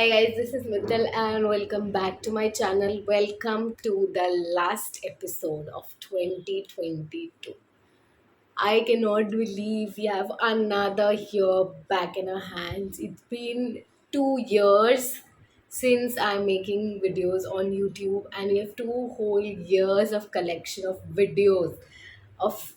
Hi guys, this is Mital and welcome back to my channel. Welcome to the last episode of 2022. I cannot believe we have another year back in our hands. It's been 2 years since I'm making videos on YouTube, and we have 2 whole years of collection of videos of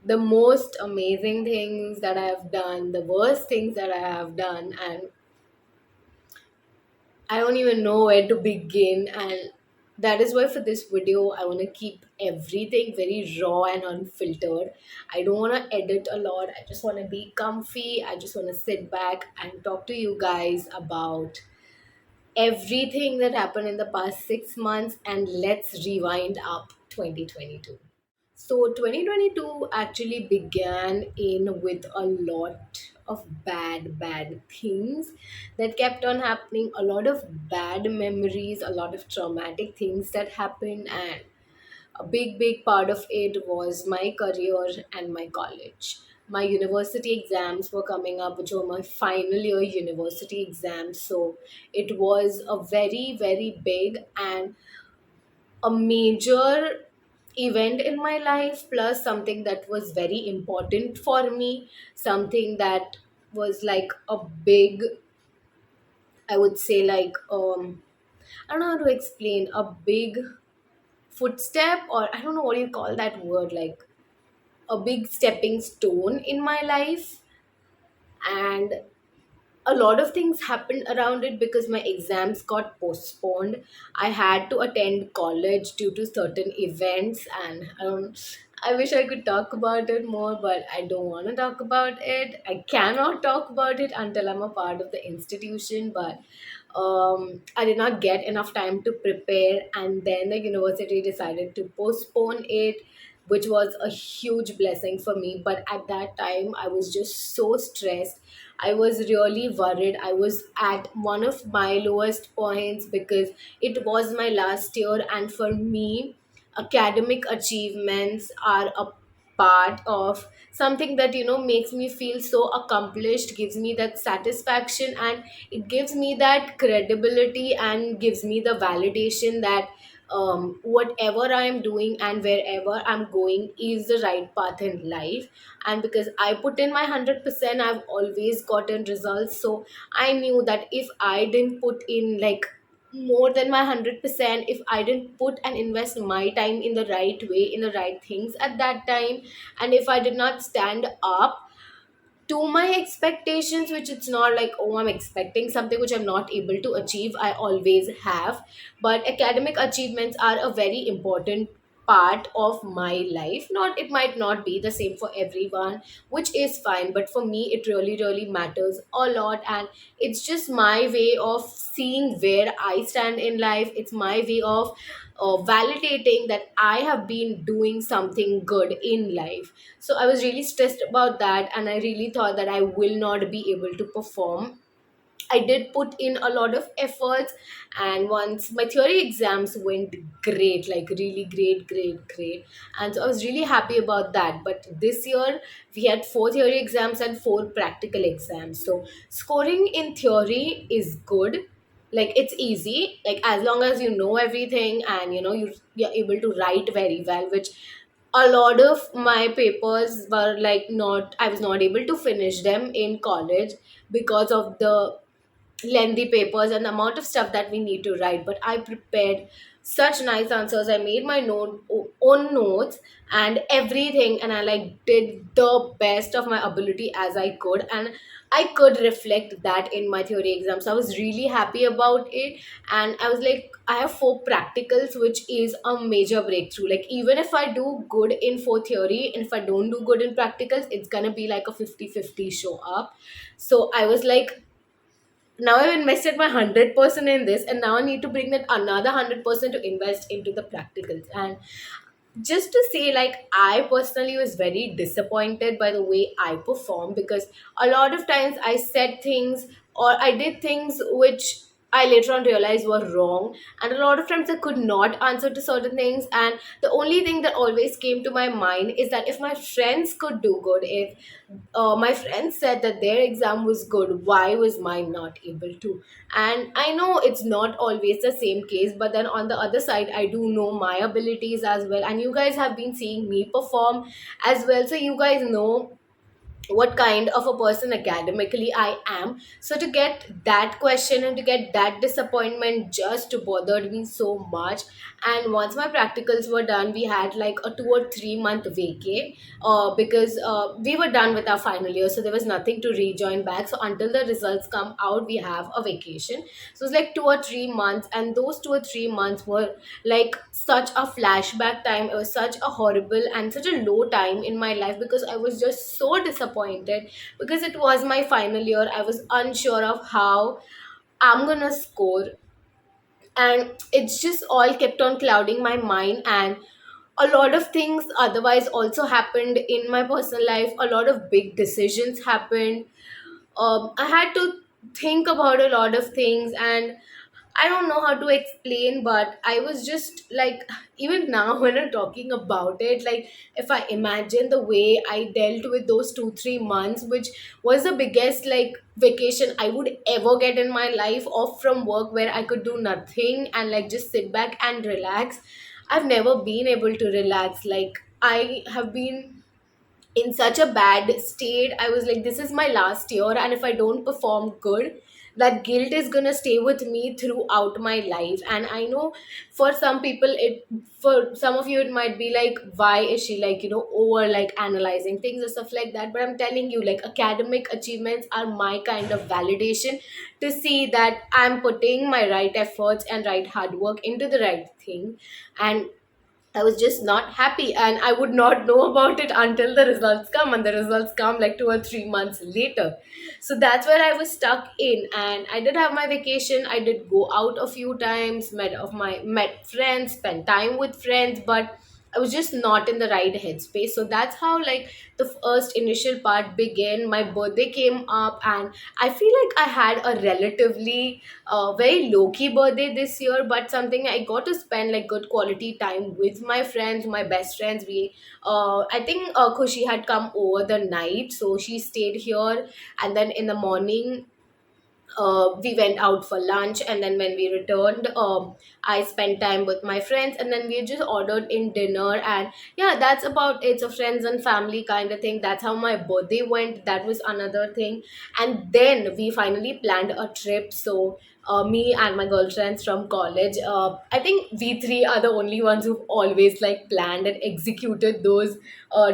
the most amazing things that I have done, the worst things that I have done, and I don't even know where to begin. And that is why for this video, I want to keep everything very raw and unfiltered. I don't want to edit a lot. I just want to be comfy. I just want to sit back and talk to you guys about everything that happened in the past 6 months. And let's rewind up 2022. So 2022 actually began in with a lot of bad things that kept on happening, a lot of bad memories, a lot of traumatic things that happened, and a big part of it was my career and my college. My university exams were coming up, which were my final year university exams. So it was a very big and a major event in my life, plus something that was very important for me, something that was like a big, I would say, like I don't know how to explain, a big footstep, or I don't know what you call that word, like a big stepping stone in my life. And a lot of things happened around it because my exams got postponed. I had to attend college due to certain events, and I wish I could talk about it more, but I don't want to talk about it. I cannot talk about it until I'm a part of the institution, but I did not get enough time to prepare, and then the university decided to postpone it, which was a huge blessing for me. But at that time, I was just so stressed. I was really worried. I was at one of my lowest points because it was my last year, and for me, academic achievements are a part of something that makes me feel so accomplished, gives me that satisfaction, and it gives me that credibility and gives me the validation that whatever I am doing and wherever I'm going is the right path in life. And because I put in my 100%, I've always gotten results. So I knew that if I didn't put in like more than my 100%, if I didn't put and invest my time in the right way, in the right things at that time, and if I did not stand up to my expectations, which it's not like, oh, I'm expecting something which I'm not able to achieve, I always have. But academic achievements are a very important part of my life. Not, it might not be the same for everyone, which is fine, but for me it really matters a lot. And it's just my way of seeing where I stand in life. It's my way of validating that I have been doing something good in life. So I was really stressed about that, and I really thought that I will not be able to perform. I did put in a lot of efforts, and once my theory exams went great, like really great. And so I was really happy about that. But this year we had four theory exams and four practical exams. So scoring in theory is good, like it's easy, like as long as you know everything and you're able to write very well, which a lot of my papers were like, not, I was not able to finish them in college because of the lengthy papers and the amount of stuff that we need to write. But I prepared such nice answers. I made my own notes and everything, and I like did the best of my ability as I could, and I could reflect that in my theory exam. So I was really happy about it. And I was like, I have four practicals, which is a major breakthrough. Like, even if I do good in four theory and if I don't do good in practicals, it's gonna be like a 50-50 show up. So I was like, now I've invested my 100% in this, and now I need to bring that another 100% to invest into the practicals. And just to say, like, I personally was very disappointed by the way I performed, because a lot of times I said things or I did things which I later on realized were wrong. And a lot of times I could not answer to certain things. And the only thing that always came to my mind is that if my friends could do good, if my friends said that their exam was good, why was mine not able to? And I know it's not always the same case, but then on the other side, I do know my abilities as well. And you guys have been seeing me perform as well. So you guys know what kind of a person academically I am. So to get that question and to get that disappointment just bothered me so much. And once my practicals were done, we had like a 2 or 3 month vacay because we were done with our final year, so there was nothing to rejoin back. So until the results come out, we have a vacation. So it's like 2 or 3 months, and those 2 or 3 months were like such a flashback time. It was such a horrible and such a low time in my life because I was just so disappointed because it was my final year. I was unsure of how I'm gonna score, and it's just all kept on clouding my mind. And a lot of things otherwise also happened in my personal life. A lot of big decisions happened. I had to think about a lot of things, and I don't know how to explain, but I was just like, even now when I'm talking about it, like, if I imagine the way I dealt with those 2, 3 months, which was the biggest like vacation I would ever get in my life, off from work, where I could do nothing and like just sit back and relax. I've never been able to relax. Like, I have been in such a bad state. I was like, this is my last year, and if I don't perform good, that guilt is going to stay with me throughout my life. And I know for some people, it for some of you it might be like, why is she like, over like analyzing things or stuff like that? But I'm telling you, like, academic achievements are my kind of validation to see that I'm putting my right efforts and right hard work into the right thing. And I was just not happy, and I would not know about it until the results come, and the results come like 2 or 3 months later. So that's where I was stuck in. And I did have my vacation. I did go out a few times, met friends, spent time with friends, but I was just not in the right headspace. So that's how like the first initial part began. My birthday came up, and I feel like I had a relatively very low key birthday this year, but something I got to spend like good quality time with my friends, my best friends. I think Kushi had come over the night, so she stayed here, and then in the morning we went out for lunch, and then when we returned, I spent time with my friends, and then we just ordered in dinner. And yeah, that's about it. It's a friends and family kind of thing. That's how my birthday went. That was another thing. And then we finally planned a trip. So me and my girlfriends from college, I think we three are the only ones who've always like planned and executed those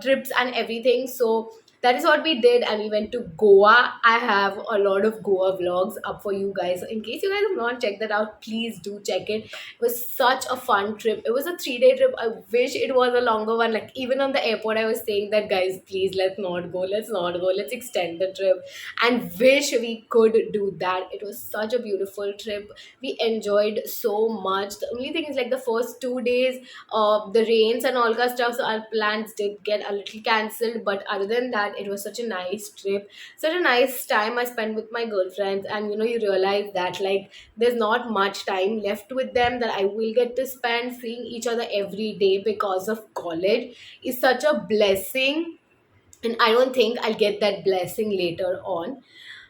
trips and everything. So that is what we did, and we went to Goa. I have a lot of Goa vlogs up for you guys. So in case you guys have not checked that out, please do check it. It was such a fun trip. It was a 3 day trip. I wish it was a longer one. Like, even on the airport, I was saying that, guys, please, let's not go. Let's not go. Let's extend the trip. And wish we could do that. It was such a beautiful trip. We enjoyed so much. The only thing is, like, the first 2 days, the rains and all that stuff, so our plans did get a little cancelled. But other than that, it was such a nice trip, such a nice time I spent with my girlfriends. And you realize that, like, there's not much time left with them that I will get to spend. Seeing each other every day because of college is such a blessing, and I don't think I'll get that blessing later on.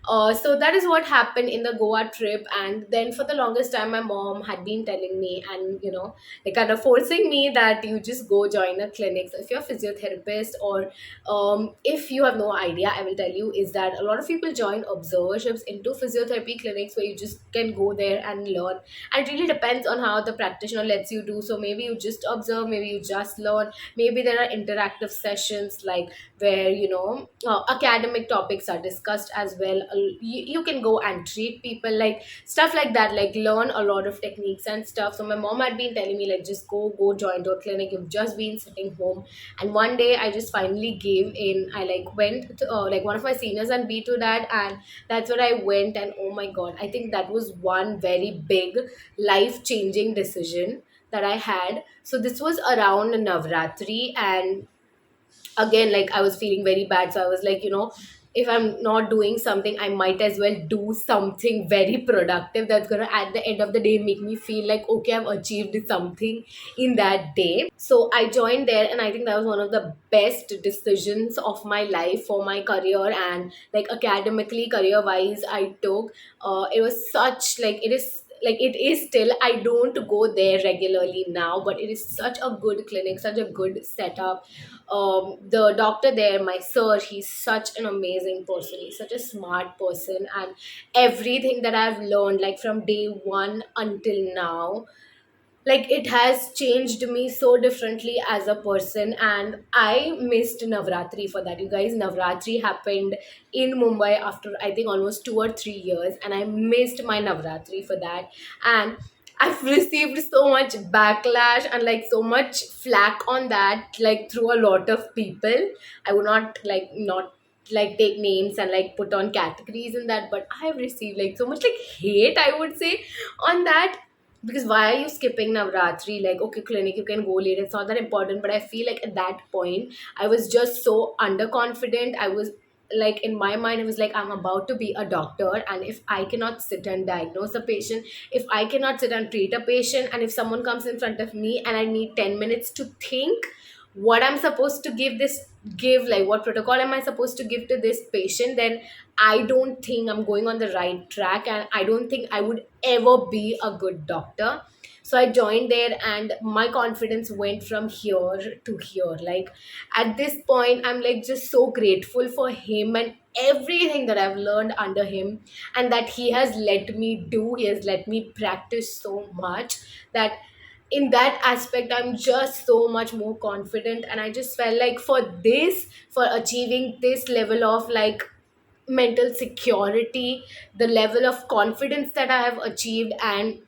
So that is what happened in the Goa trip. And then for the longest time, my mom had been telling me, and like, kind of forcing me, that you just go join a clinic. So if you're a physiotherapist, or if you have no idea, I will tell you is that a lot of people join observerships into physiotherapy clinics, where you just can go there and learn. And it really depends on how the practitioner lets you do. So maybe you just observe, maybe you just learn, maybe there are interactive sessions, like, where academic topics are discussed as well. You can go and treat people, like stuff like that, like learn a lot of techniques and stuff. So my mom had been telling me, like, just go join to a clinic. You've just been sitting home. And one day I just finally gave in. I like went to like one of my seniors and be to that, and that's where I went. And oh my god, I think that was one very big life changing decision that I had. So this was around Navratri, and again, like, I was feeling very bad, so I was like, if I'm not doing something, I might as well do something very productive that's gonna at the end of the day make me feel like okay, I've achieved something in that day. So I joined there, and I think that was one of the best decisions of my life for my career, and like academically, career wise, I took. It was such like it is still, I don't go there regularly now, but it is such a good clinic, such a good setup. The doctor there, my sir, he's such an amazing person, he's such a smart person, and everything that I've learned like from day one until now, like it has changed me so differently as a person. And I missed Navratri for that, you guys. Navratri happened in Mumbai after I think almost 2 or 3 years, and I missed my Navratri for that. And I've received so much backlash and like so much flack on that, like through a lot of people. I would not like take names and like put on categories in that, but I have received like so much like hate, I would say, on that. Because why are you skipping Navratri? Like, okay, clinic, you can go late, it's not that important. But I feel like at that point I was just so underconfident. I was like, in my mind I was like, I'm about to be a doctor, and if I cannot sit and diagnose a patient, if I cannot sit and treat a patient, and if someone comes in front of me and I need 10 minutes to think what I'm supposed to give, like what protocol am I supposed to give to this patient, then I don't think I'm going on the right track, and I don't think I would ever be a good doctor. So I joined there, and my confidence went from here to here. Like at this point, I'm like just so grateful for him and everything that I've learned under him, and that he has let me do, he has let me practice so much that in that aspect I'm just so much more confident. And I just felt like for achieving this level of like mental security, the level of confidence that I have achieved, and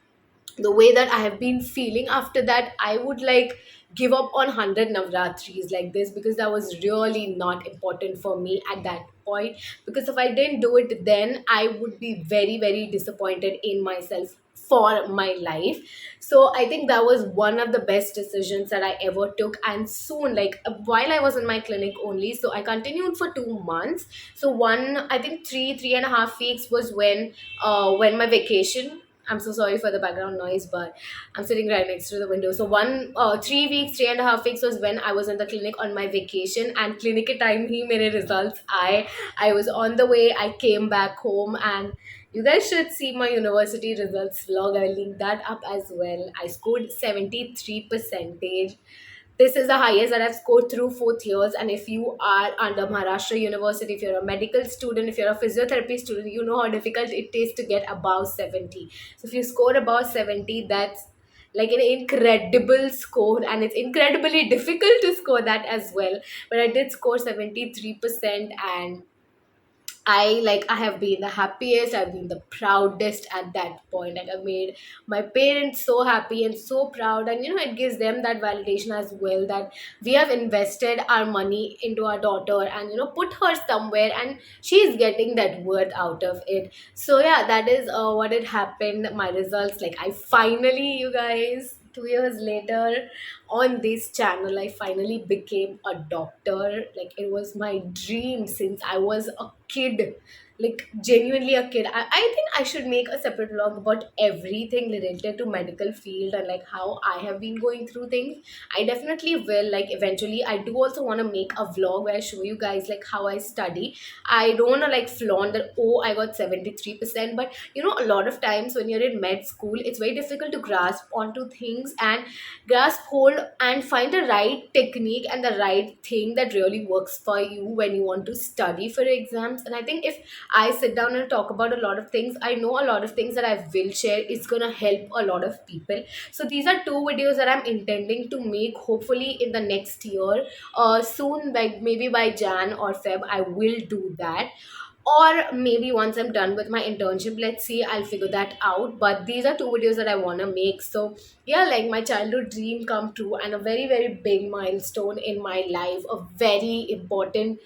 the way that I have been feeling after that, I would like give up on 100 Navratris like this, because that was really not important for me at that point. Because if I didn't do it then, I would be very, very disappointed in myself for my life. So I think that was one of the best decisions that I ever took. And soon, like while I was in my clinic only, so I continued for 2 months. So one, I think 3.5 weeks was when my vacation. I'm so sorry for the background noise, but I'm sitting right next to the window. So 3 weeks, 3.5 weeks was when I was in the clinic on my vacation, and clinic ke time hi mere results. I was on the way. I came back home, and you guys should see my university results vlog. I'll link that up as well. I scored 73 percentage. This is the highest that I've scored through 4th years. And if you are under Maharashtra University, if you're a medical student, if you're a physiotherapy student, you know how difficult it is to get above 70. So if you score above 70, that's like an incredible score, and it's incredibly difficult to score that as well. But I did score 73%, and I have been the happiest, I've been the proudest at that point. Like I've made my parents so happy and so proud, and it gives them that validation as well, that we have invested our money into our daughter and put her somewhere, and she's getting that worth out of it. So yeah, that is what had happened. My results, like I finally, you guys, 2 years later on this channel, I finally became a doctor. Like it was my dream since I was a kid, like genuinely a kid. I think I should make a separate vlog about everything related to medical field and like how I have been going through things. I definitely will, like eventually. I do also want to make a vlog where I show you guys like how I study. I don't want to like flaunt that, oh, I got 73%, but a lot of times when you're in med school, it's very difficult to grasp onto things and grasp hold and find the right technique and the right thing that really works for you when you want to study for exams. And I think if I sit down and talk about a lot of things, I know a lot of things that I will share is gonna help a lot of people. So these are two videos that I'm intending to make hopefully in the next year. Soon, like maybe by Jan or Feb, I will do that, or maybe once I'm done with my internship. Let's see, I'll figure that out. But these are two videos that I want to make. So yeah, like my childhood dream come true, and a very, very big milestone in my life, a very important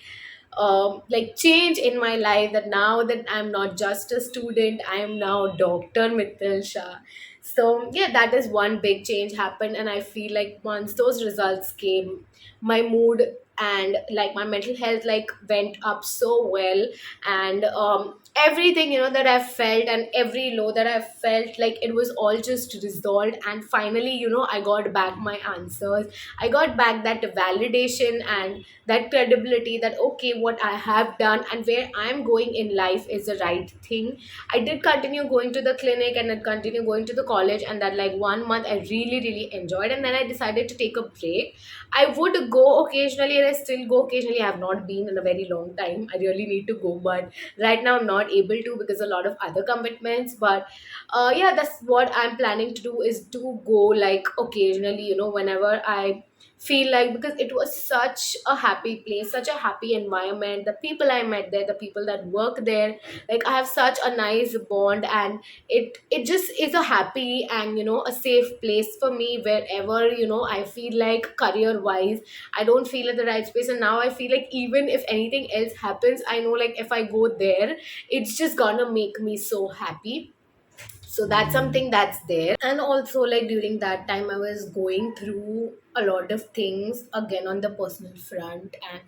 like change in my life, that now that I'm not just a student, I am now Dr. Mital Shah. So yeah, that is one big change happened, and I feel like once those results came, my mood and like my mental health like went up so well. And everything, that I felt, and every low that I felt, like it was all just resolved. And finally, I got back my answers. I got back that validation and that credibility, that okay, what I have done and where I'm going in life is the right thing. I did continue going to the clinic, and I continue going to the college, and that like 1 month I really really enjoyed, and then I decided to take a break. I would go occasionally, and I still go occasionally. I have not been in a very long time. I really need to go, but right now I'm not able to because a lot of other commitments. But yeah, that's what I'm planning to do, is to go like occasionally, whenever I feel like, because it was such a happy place, such a happy environment. The people I met there, the people that work there, like I have such a nice bond, and it just is a happy and a safe place for me. Wherever I feel like career wise I don't feel at the right space, and now I feel like even if anything else happens, I know like if I go there, it's just gonna make me so happy. So that's something that's there. And also like during that time I was going through a lot of things again on the personal front, and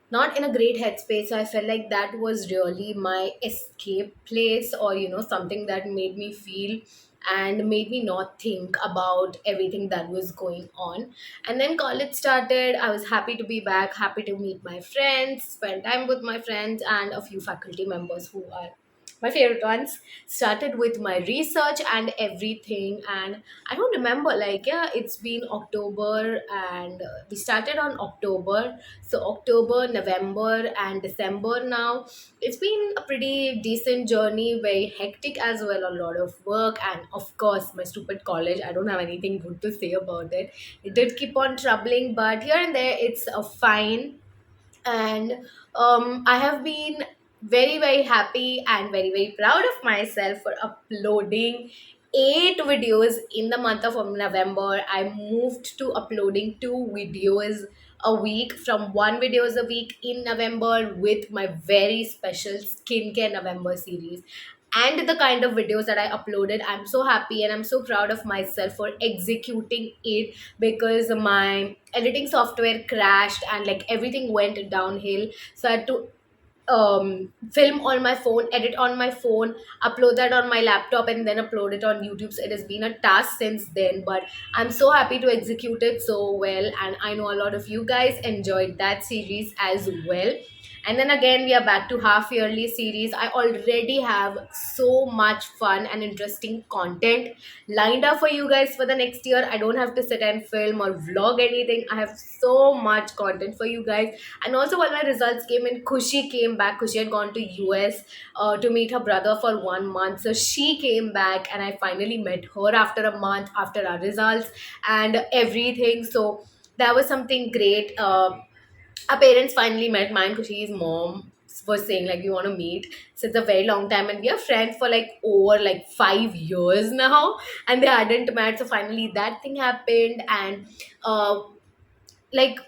not in a great headspace. So I felt like that was really my escape place, or something that made me feel and made me not think about everything that was going on. And then college started. I was happy to be back, happy to meet my friends, spend time with my friends, and a few faculty members who are my favorite ones. Started with my research and everything. And I don't remember, like, yeah, it's been October, and we started on October. So October, November, and December now. It's been a pretty decent journey, very hectic as well, a lot of work, and of course my stupid college. I don't have anything good to say about it. It did keep on troubling, but here and there it's fine. And I have been very very happy and very very proud of myself for uploading 8 videos in the month of November. I moved to uploading 2 videos a week, from 1 videos a week in November, with my very special skincare November series. And the kind of videos that I uploaded, I'm so happy and I'm so proud of myself for executing it, because my editing software crashed and like everything went downhill. So I had to film on my phone, edit on my phone, upload that on my laptop, and then upload it on YouTube. So it has been a task since then, but I'm so happy to execute it so well, and I know a lot of you guys enjoyed that series as well. And then again, we are back to half yearly series. I already have so much fun and interesting content lined up for you guys for the next year. I don't have to sit and film or vlog anything. I have so much content for you guys. And also, while my results came in, Kushi came back. Kushi had gone to US to meet her brother for 1 month. So she came back, and I finally met her after a month after our results and everything. So that was something great. Our parents finally met. Mine, Kushi's mom was saying like we want to meet since a very long time, and we are friends for like over like 5 years now, and they hadn't met. So finally that thing happened, and uh, like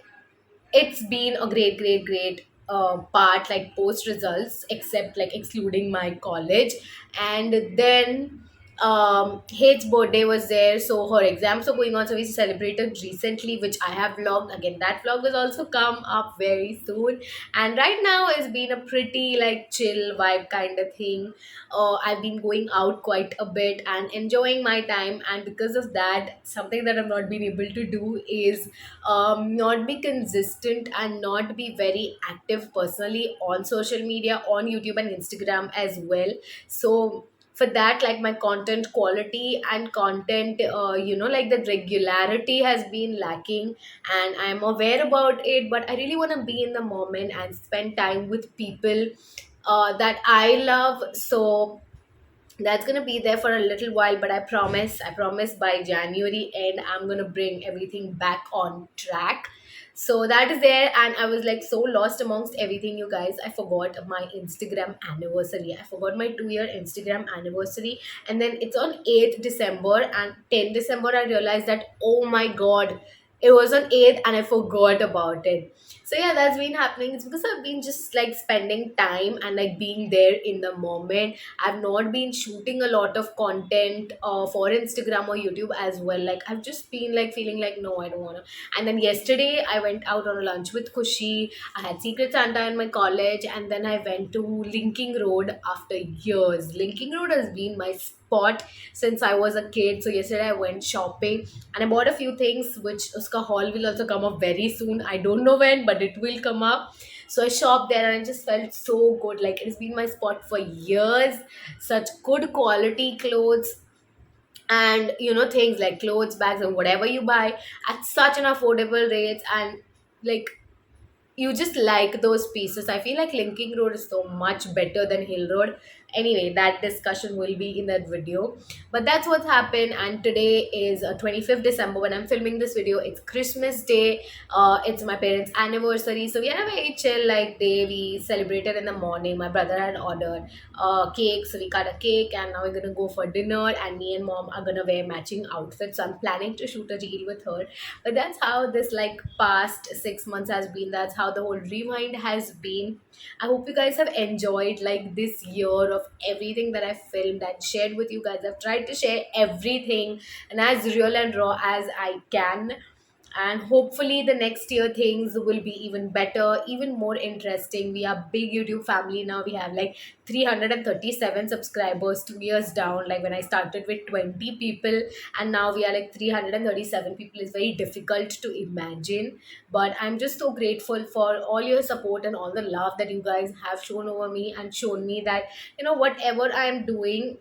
it's been a great great part, like post results, except like excluding my college. And then Hate's birthday was there, so her exams are going on, so we celebrated recently, which I have vlogged. Again, that vlog will also come up very soon. And right now it's been a pretty like chill vibe kind of thing. I've been going out quite a bit and enjoying my time, and because of that, something that I've not been able to do is not be consistent and not be very active personally on social media, on YouTube and Instagram as well. So for that, like my content quality and content, like the regularity has been lacking, and I'm aware about it. But I really want to be in the moment and spend time with people that I love. So that's gonna be there for a little while, but I promise by January end I'm gonna bring everything back on track. So that is there, and I was like so lost amongst everything, you guys. I forgot my Instagram anniversary. I forgot my 2 year Instagram anniversary, and then it's on 8th December, and 10th December I realized that oh my god, it was on 8th and I forgot about it. So yeah, that's been happening. It's because I've been just like spending time and like being there in the moment. I've not been shooting a lot of content for Instagram or YouTube as well. Like I've just been like feeling like no, I don't wanna. And then yesterday I went out on a lunch with Kushi. I had Secret Santa in my college, and then I went to Linking Road after years. Linking Road has been my spot since I was a kid. So yesterday I went shopping and I bought a few things, which uska haul will also come up very soon. I don't know when, but it will come up. So I shopped there and I just felt so good. Like it's been my spot for years. Such good quality clothes, and things like clothes, bags, and whatever you buy at such an affordable rates, and like you just like those pieces. I feel like Linking Road is so much better than Hill Road. Anyway, that discussion will be in that video. But that's what happened. And today is 25th December when I'm filming this video. It's Christmas Day. It's my parents' anniversary. So we had a very chill like day. We celebrated in the morning. My brother had ordered cake. So we cut a cake and now we're going to go for dinner. And me and mom are going to wear matching outfits. So I'm planning to shoot a reel with her. But that's how this like past 6 months has been. That's how the whole rewind has been. I hope you guys have enjoyed like this year of everything that I filmed and shared with you guys. I've tried to share everything and as real and raw as I can, and hopefully the next year things will be even better, even more interesting. We are big YouTube family now. We have like 337 subscribers 2 years down. Like when I started with 20 people and now we are like 337 people is very difficult to imagine. But I'm just so grateful for all your support and all the love that you guys have shown over me and shown me that whatever I am doing,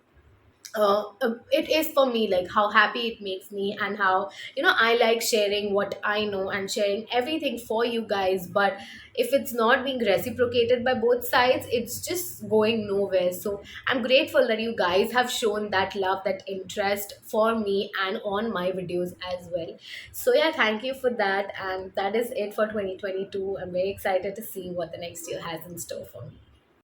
it is for me, like how happy it makes me, and how I like sharing what I know and sharing everything for you guys. But if it's not being reciprocated by both sides, it's just going nowhere. So I'm grateful that you guys have shown that love, that interest for me and on my videos as well. So yeah, thank you for that, and that is it for 2022. I'm very excited to see what the next year has in store for me.